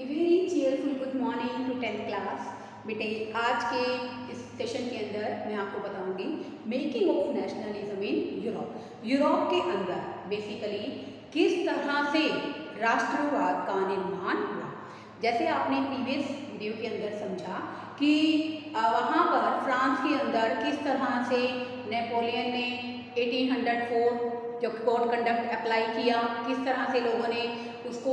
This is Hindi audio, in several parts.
Very cheerful good morning to 10th class. बेटे आज के इस सेशन के अंदर मैं आपको बताऊंगी making of nationalism in Europe. Europe के अंदर बेसिकली किस तरह से राष्ट्रवाद का निर्माण हुआ। जैसे आपने प्रीवियस वीडियो के अंदर समझा कि वहाँ पर फ्रांस के अंदर किस तरह से नेपोलियन ने 1804 जो कोड कंडक्ट अप्लाई किया, किस तरह से लोगों ने उसको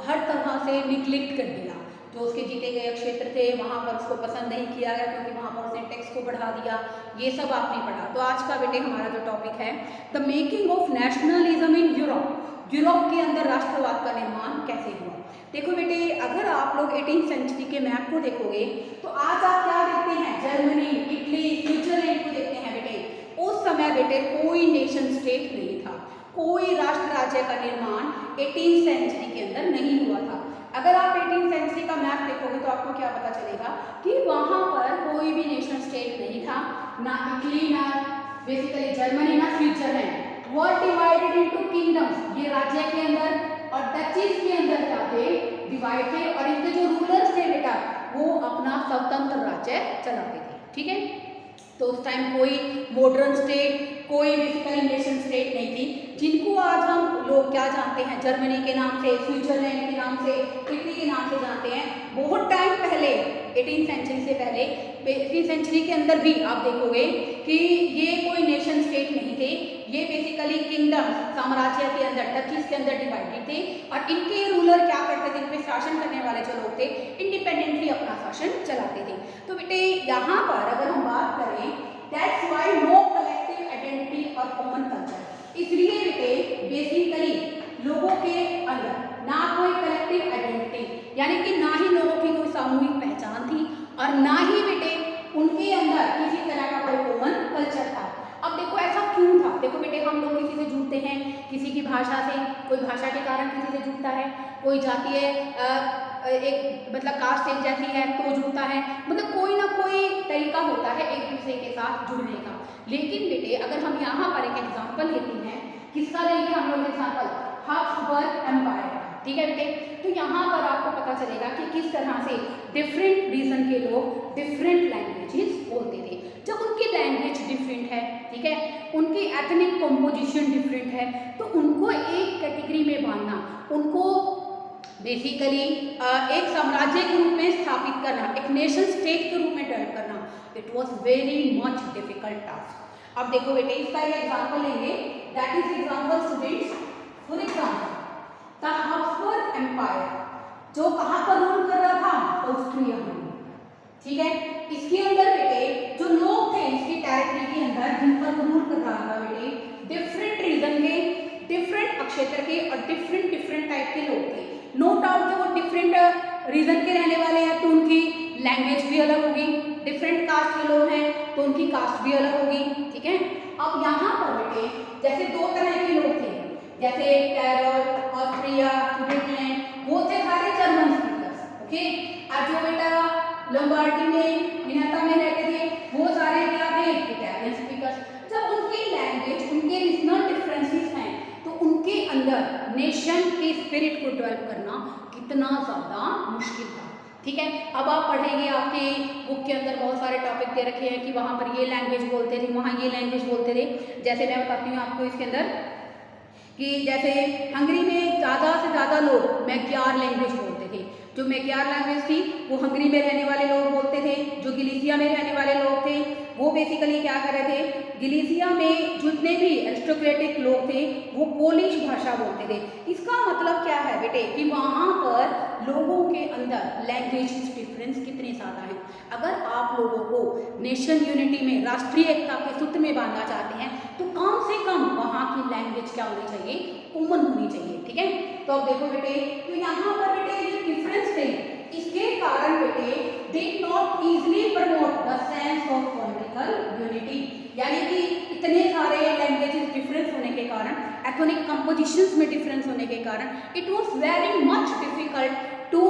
हर तरह से निग्लेक्ट कर दिया। जो उसके जीते गए क्षेत्र थे वहाँ पर उसको पसंद नहीं किया गया क्योंकि वहाँ पर उसने टैक्स को बढ़ा दिया। ये सब आपने पढ़ा। तो आज का बेटे हमारा जो टॉपिक है the making of nationalism in Europe. Europe के अंदर राष्ट्रवाद का निर्माण कैसे हुआ। देखो बेटे, अगर आप लोग 18th सेंचुरी के मैप को देखोगे तो आज आप क्या देखते हैं, जर्मनी, इटली, स्विट्जरलैंड को देखते हैं। बेटे उस समय बेटे कोई नेशन स्टेट नहीं था, कोई राष्ट्र राज्य का निर्माण 18th सेंचुरी के अंदर नहीं हुआ था। अगर आप 18th सेंचुरी का मैप देखोगे तो आपको क्या पता चलेगा कि वहाँ पर कोई भी नेशन स्टेट नहीं था, ना इटली, ना बेसिकली जर्मनी, ना Switzerland. Were divided into kingdoms. ये राज्य के अंदर और डचीज के अंदर क्या थे, डिवाइड थे, और इनके जो रूलर्स थे बेटा वो अपना स्वतंत्र राज्य चलाते थे। ठीक है, तो उस टाइम कोई मॉडर्न स्टेट, कोई बेसिकली नेशन स्टेट नहीं थी। जिनको आज हम लोग क्या जानते हैं, जर्मनी के नाम से, स्विट्जरलैंड के नाम से, इटली के नाम से जानते हैं। बहुत टाइम पहले 18th सेंचुरी से पहले 18th सेंचुरी के अंदर भी आप देखोगे कि ये कोई नेशन स्टेट नहीं थे। ये बेसिकली किंगडम, साम्राज्य के अंदर, डचीज के अंदर डिवाइडेड थे, और इनके रूलर क्या करते थे, इन पे शासन करने वाले जो लोग थे इंडिपेंडेंटली अपना शासन चलाते थे। तो बेटे यहाँ पर अगर हम बात करें, that's why no collective identity और कॉमन कल्चर। इसलिए बेटे बेसिकली लोगों के अंदर ना कोई कलेक्टिव आइडेंटिटी यानी कि ना ही लोगों की कोई सामूहिक पहचान थी, और ना ही बेटे उनके अंदर किसी तरह का कोई कॉमन कल्चर था। अब देखो ऐसा क्यों था। देखो बेटे हम लोग किसी से जुड़ते हैं, किसी की भाषा से, कोई भाषा के कारण किसी से जुड़ता है, कोई जातीय एक मतलब कास्ट एक जैसी है तो जुड़ता है, मतलब कोई ना कोई तरीका होता है एक दूसरे के साथ जुड़ने का। लेकिन बेटे अगर हम यहाँ पर एक एग्जाम्पल लेते हैं, किसका लेंगे हम लोग एग्जाम्पल, हब्सबर्ग एम्पायर। ठीक है बेटे, तो यहाँ पर आपको पता चलेगा कि किस तरह से डिफरेंट रीजन के लोग डिफरेंट लैंग्वेजेस बोलते थे। जब उनकी लैंग्वेज डिफरेंट है, ठीक है, उनकी एथनिक कंपोजिशन डिफरेंट है, तो उनको एक कैटेगरी में बांधना, उनको बेसिकली एक साम्राज्य के रूप में स्थापित करना, एक नेशन स्टेट के रूप में डेवलप करना, it was very much difficult task. अब देखो बेटे इसका एक एग्जाम्पल लेंगे, that is example students. For example the Habsburg empire जो कहाँ पर रूल कर रहा था, ऑस्ट्रिया में। ठीक है, इसके अंदर बेटे जो लोग थे इसकी टेरिटरी के अंदर जिन पर रूल कर रहा था बेटे, डिफरेंट रीजन के, डिफरेंट क्षेत्र के और डिफरेंट टाइप के लोग थे। नो डाउट कि वो डिफरेंट रीजन के रहने वाले हैं तो उनकी लैंग्वेज भी अलग होगी, डिफरेंट कास्ट के लोग हैं तो उनकी कास्ट भी अलग होगी। ठीक है, अब यहाँ पर बेटे जैसे दो तरह के लोग थे, जैसे टेरर, ऑस्ट्रिया, स्विट्जरलैंड, वो थे सारे जर्मन स्पीकर्स। ओके, और जो बेटा लॉम्बार्डी में, विनेता में रहते थे वो सारे क्या थे, इटालियन स्पीकर्स। जब उनकी लैंग्वेज, उनके रीजनल डिफरेंसेस हैं तो उनके अंदर नेशन के स्पिरिट को डेवलप करना कितना ज़्यादा मुश्किल था। ठीक है, अब आप पढ़ेंगे, आपके बुक के अंदर बहुत सारे टॉपिक दे रखे हैं कि वहाँ पर ये लैंग्वेज बोलते थे, वहाँ ये लैंग्वेज बोलते थे। जैसे मैं बताती हूँ आपको इसके अंदर कि जैसे हंगरी में ज़्यादा से ज़्यादा लोग मैक्यार लैंग्वेज बोलते थे। जो मैक्यार लैंग्वेज थी वो हंगरी में रहने वाले लोग बोलते थे। जो गिलिसिया में रहने वाले लोग थे वो बेसिकली क्या कर रहे थे, गिलिसिया में जितने भी एरिस्टोक्रेटिक लोग थे वो पोलिश भाषा बोलते थे। इसका मतलब क्या है बेटे कि वहाँ पर लोगों के अंदर लैंग्वेज डिफरेंस कितने ज़्यादा हैं। अगर आप लोगों को नेशन यूनिटी में, राष्ट्रीय एकता के सूत्र में बांधना चाहते हैं तो कम से कम वहाँ की लैंग्वेज क्या होनी चाहिए, कॉमन होनी चाहिए। ठीक है, तो अब देखो बेटे, तो यहाँ पर बेटे जो डिफरेंस थे इसके कारण बेटे did not easily promote the sense of political unity। यानी कि इतने सारे लैंग्वेजेस डिफरेंस होने के कारण, एथनिक कंपोजिशंस में डिफरेंस होने के कारण it was very much difficult to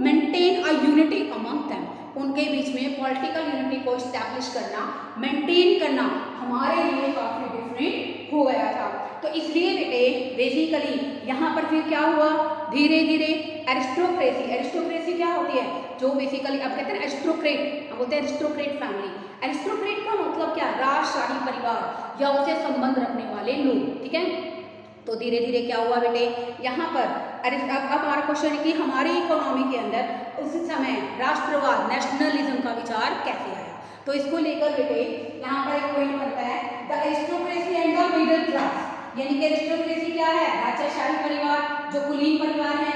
maintain a unity among them. उनके बीच में पॉलिटिकल यूनिटी को इस्टेब्लिश करना, मेंटेन करना हमारे लिए काफ़ी डिफरेंट हो गया था। तो इसलिए बेटे बेसिकली यहाँ पर फिर क्या हुआ, धीरे धीरे एरिस्टोक्रेसी, एरिस्टोक्रेसी क्या होती है, जो बेसिकली अब कहते हैं एरिस्टोक्रेट, हम बोलते हैं एरिस्टोक्रेट फैमिली। एरिस्टोक्रेट का मतलब क्या, राजशाही परिवार या उससे संबंध रखने वाले लोग, ठीक है। तो धीरे धीरे क्या हुआ बेटे, यहाँ पर अब हमारा क्वेश्चन है कि हमारी इकोनॉमी के अंदर उस समय राष्ट्रवाद, नेशनलिज्म का विचार कैसे आया। तो इसको लेकर बेटे यहाँ पर एक पॉइंट बनता है, the aristocracy and the middle class, यानी कि एरिस्टोक्रेसी क्या है, राजशाही परिवार, जो कुलीन परिवार है,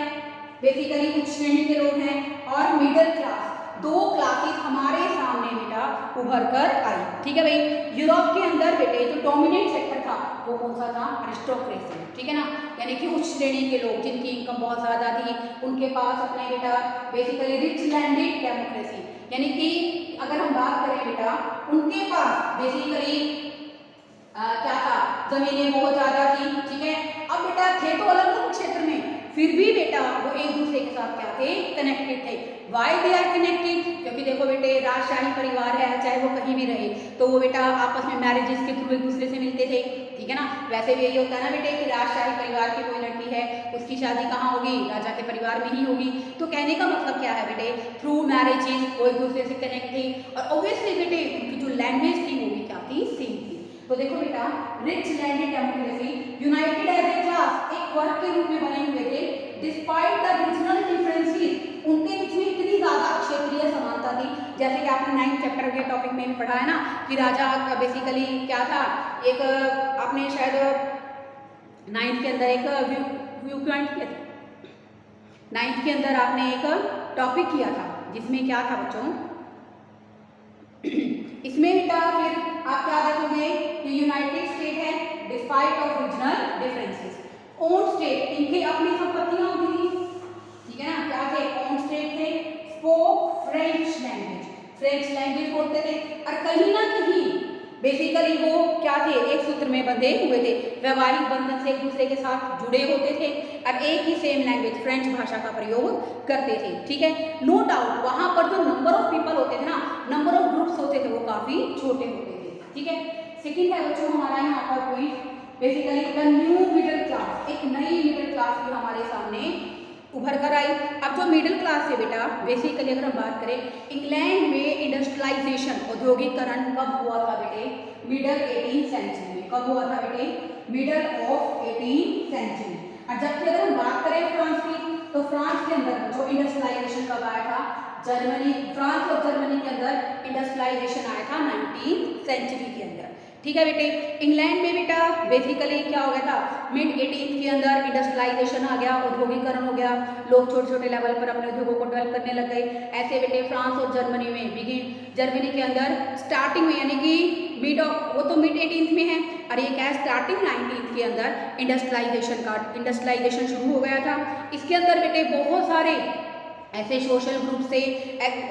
बेसिकली उच्च श्रेणी के लोग हैं, और मिडिल क्लास, दो क्लासेस हमारे सामने बेटा उभर कर आई, ठीक है भाई। यूरोप के अंदर बेटे जो डोमिनेंट सेक्टर था वो कौन सा था, एरिस्टोक्रेसी, ठीक है ना, यानी कि उच्च श्रेणी के लोग जिनकी इनकम बहुत ज़्यादा थी, उनके पास अपने बेटा बेसिकली रिच लैंडेड डेमोक्रेसी, यानी कि अगर हम बात करें बेटा उनके पास बेसिकली क्या था, जमीनें बहुत ज़्यादा थी, ठीक है। अब बेटा थे तो अलग अलग क्षेत्र में, फिर भी बेटा वो एक दूसरे के साथ क्या थे, कनेक्टेड थे। वाई दे आर कनेक्टेड, क्योंकि देखो बेटे राजशाही परिवार है, चाहे वो कहीं भी रहे, तो वो बेटा आपस में मैरिजेस के थ्रू एक दूसरे से मिलते थे, ठीक है ना। वैसे भी यही होता है ना बेटे कि राजशाही परिवार की कोई लड़की है, उसकी शादी कहाँ होगी, राजा के परिवार में ही होगी। तो कहने का मतलब क्या है बेटे, थ्रू मैरिजेस वो एक दूसरे से कनेक्ट थे, और ऑब्वियसली बेटे उनकी जो लैंग्वेज थी वो भी क्या थी, सेम थी। तो देखो बेटा rich landed democracy, united as a class, एक वर्ग के रूप में बने हुए थे, डिस्पाइट द रीजनल डिफरेंसेस, उनके बीच में इतनी ज्यादा क्षेत्रीय समानता थी। जैसे कि आपने 9th चैप्टर के टॉपिक में पढ़ा है ना कि राजा का बेसिकली क्या था, एक आपने शायद 9th के अंदर एक व्यू पॉइंट किया था, 9th के अंदर आपने एक टॉपिक किया था जिसमें क्या था बच्चों, इसमें बेटा फिर आप क्या देखोगे कि यूनाइटेड स्टेट है, despite of regional differences, own state, इनकी अपनी संपत्तियां होती थी, ठीक है ना, क्या थे, ओन स्टेट थे, spoke French language, French language बोलते थे, और कहीं ना कहीं बेसिकली वो क्या थे, एक सूत्र में बंधे हुए थे, वैवाहिक बंधन से एक दूसरे के साथ जुड़े होते थे, और एक ही सेम लैंग्वेज फ्रेंच भाषा का प्रयोग करते थे, ठीक है। नो डाउट वहां पर जो नंबर ऑफ पीपल होते थे ना, नंबर ऑफ ग्रुप्स होते थे, वो काफी छोटे होते थे, ठीक है। सेकेंड है बच्चों हमारा यहाँ पर point, basically the new middle class, एक नई मिडिल क्लास भी हमारे सामने उभर कर आई। अब जो मिडिल क्लास है बेटा, बेसिकली अगर हम बात करें, इंग्लैंड में इंडस्ट्रियलाइजेशन, औद्योगिकरण कब हुआ था बेटे, मिडल 18th सेंचुरी में। कब हुआ था बेटे, मिडल ऑफ 18th सेंचुरी। और जबकि अगर हम बात करें फ्रांस की, तो फ्रांस के अंदर जो इंडस्ट्रियलाइजेशन कब आया था, जर्मनी, फ्रांस और जर्मनी के अंदर इंडस्ट्रियलाइजेशन आया था 19th सेंचुरी के अंदर, ठीक है बेटे। इंग्लैंड में बेटा बेसिकली क्या हो गया था, मिड 18th के अंदर इंडस्ट्रियलाइजेशन आ गया, औद्योगिकरण हो गया, लोग छोटे छोटे लेवल पर अपने उद्योगों को डेवलप करने लग गए। ऐसे बेटे फ्रांस और जर्मनी में बिगिन, जर्मनी के अंदर स्टार्टिंग में, यानी कि मिड ऑफ, वो तो मिड 18th में है, और ये क्या है, स्टार्टिंग 19th के अंदर इंडस्ट्रियलाइजेशन शुरू हो गया था। इसके अंदर बेटे बहुत सारे ऐसे सोशल ग्रुप से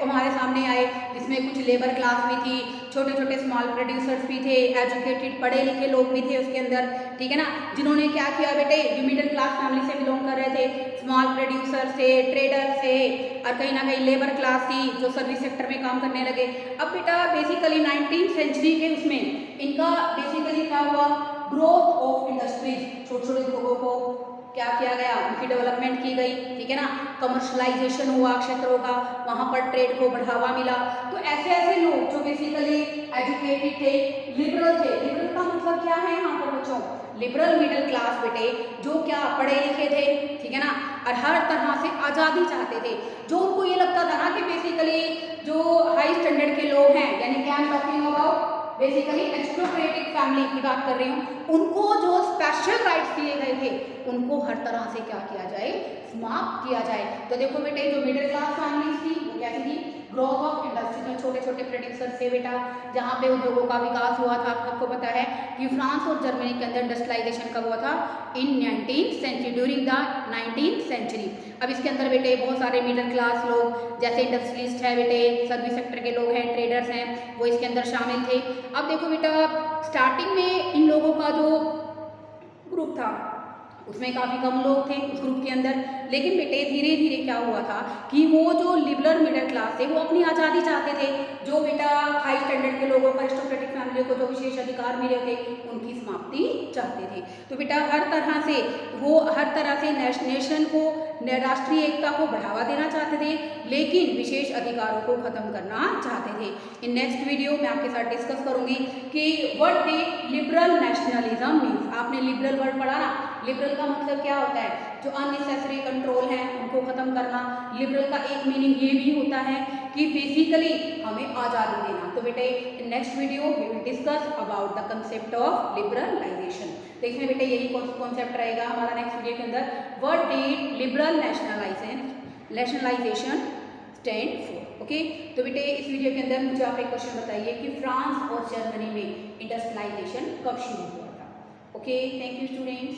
हमारे सामने आए, जिसमें कुछ लेबर क्लास भी थी, छोटे छोटे स्मॉल प्रोड्यूसर्स भी थे, एजुकेटेड पढ़े लिखे लोग भी थे उसके अंदर, ठीक है ना, जिन्होंने क्या किया बेटे, जो मिडिल क्लास फैमिली से बिलोंग कर रहे थे, स्मॉल प्रोड्यूसर से, ट्रेडर से, और कहीं ना कहीं लेबर क्लास थी जो सर्विस सेक्टर में काम करने लगे। अब बेटा बेसिकली 19th सेंचुरी के उसमें इनका बेसिकली क्या हुआ, ग्रोथ ऑफ इंडस्ट्रीज, छोटे छोटे लोगों को क्या किया गया, उनकी डेवलपमेंट की गई, ठीक है ना, कमर्शलाइजेशन हुआ क्षेत्रों का, वहाँ पर ट्रेड को बढ़ावा मिला। तो ऐसे ऐसे लोग जो बेसिकली एजुकेटेड थे, लिबरल थे, लिबरल का मतलब क्या है यहाँ पर बच्चों, लिबरल मिडिल क्लास बेटे, जो क्या पढ़े लिखे थे, ठीक है ना, और हर तरह से आज़ादी चाहते थे, जो उनको ये लगता था ना कि बेसिकली जो हाई स्टैंडर्ड के लोग हैं, यानी क्या talking about basically aristocratic family की बात कर रही हूँ, उनको जो स्पेशल राइट्स दिए गए थे उनको हर तरह से क्या किया जाए, समाप्त किया जाए। तो देखो बेटे जो मिडिल क्लास फैमिलीज थी वो कैसी थी, ग्रोथ ऑफ इंडस्ट्री में छोटे छोटे प्रोड्यूसर से बेटा, जहाँ पे उद्योगों का विकास हुआ था। आपको पता है कि फ्रांस और जर्मनी के अंदर इंडस्ट्रियलाइजेशन कब हुआ था, in 19th century, during the 19th century. अब इसके अंदर बेटे बहुत सारे मिडिल क्लास लोग, जैसे इंडस्ट्रियलिस्ट है बेटे, सर्विस सेक्टर के लोग हैं, ट्रेडर्स हैं, वो इसके अंदर शामिल थे। अब देखो बेटा स्टार्टिंग में इन लोगों का जो ग्रुप था उसमें काफ़ी कम लोग थे उस ग्रुप के अंदर, लेकिन बेटे धीरे धीरे क्या हुआ था कि वो जो लिबरल मिडिल क्लास से वो अपनी आज़ादी चाहते थे। जो बेटा हाई स्टैंडर्ड के लोगों को, अरिस्टोक्रेटिक फैमिली को जो विशेष अधिकार मिले थे उनकी समाप्ति चाहते थे। तो बेटा हर तरह से वो नेशन को, राष्ट्रीय एकता को बढ़ावा देना चाहते थे, लेकिन विशेष अधिकारों को खत्म करना चाहते थे। इन नेक्स्ट वीडियो में आपके साथ डिस्कस करूंगी कि what did liberal nationalism means. आपने लिबरल वर्ड पढ़ा ना, लिबरल का मतलब क्या होता है? जो अननेसेसरी कंट्रोल है उनको खत्म करना। लिबरल का एक मीनिंग ये भी होता है कि बेसिकली हमें आज़ादी देना। तो बेटे in next video we will discuss about the concept of liberalisation. तो इसमें बेटे यही कॉन्सेप्ट रहेगा हमारा नेक्स्ट वीडियो के अंदर, what did liberal nationalisation stand for. Okay, तो बेटे इस वीडियो के अंदर मुझे आप एक क्वेश्चन बताइए कि फ्रांस और जर्मनी में इंडस्ट्रियलाइजेशन कब शुरू हुआ था। Okay, thank you students.